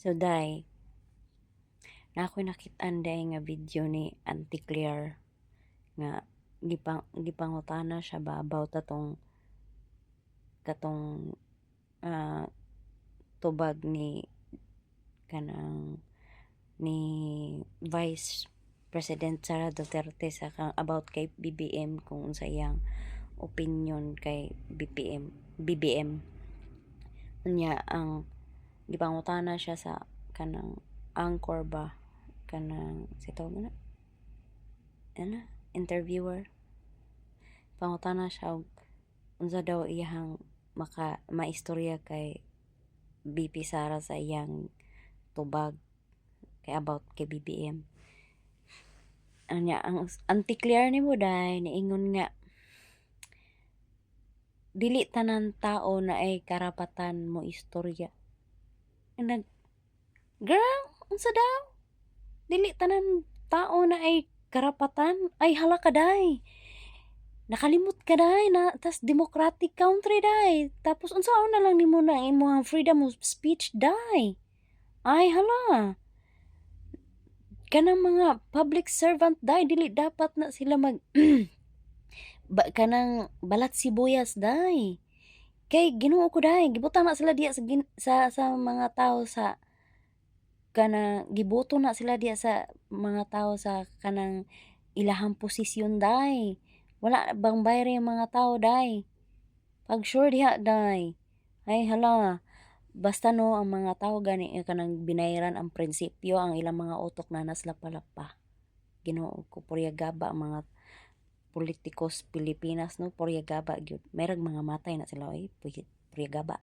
So day, na ako'y nakitaan day nga video ni Auntie Claire nga gipangutana siya ba about katong ah, tubag ni kanang ni Vice President Sara Duterte sa about kay BBM, kung unsa iyang opinion kay BBM. Unya ang gipangutana siya sa kanang anchor ba, kanang sitaw mo na interviewer. Pangutana siya og unsa daw iyang maistorya kay BP Sara sa iyang tubag kay about kay BBM. Anya ang Auntie Claire ni mo day niingon nga dili tanan tao na ay karapatan mo istorya. Girl, unsa daw? Dili tanan tao na ay karapatan? Ay hala ka day. Nakalimot ka day na tas democratic country day. Tapos unsaon na lang nimo na imong freedom of speech day. Ay hala. Kanang mga public servant day dili dapat na sila kanang balat sibuyas day. Kay Ginoo ko day, gibutang na sila diya sa mga tao sa kanang giboto na sila diya sa mga tao sa kanang ilahang posisyon day. Wala bang bayre yung mga tao day. Pag sure diha day. Ay hala. Basta no ang mga tao gani kanang binayran ang prinsipyo, ang ilang mga utok na naslapa-lapa. Ginoo ko puryagaba ang mga politikos Pilipinas no, puryagaba gyud. Merag mga matay na sila puryagaba.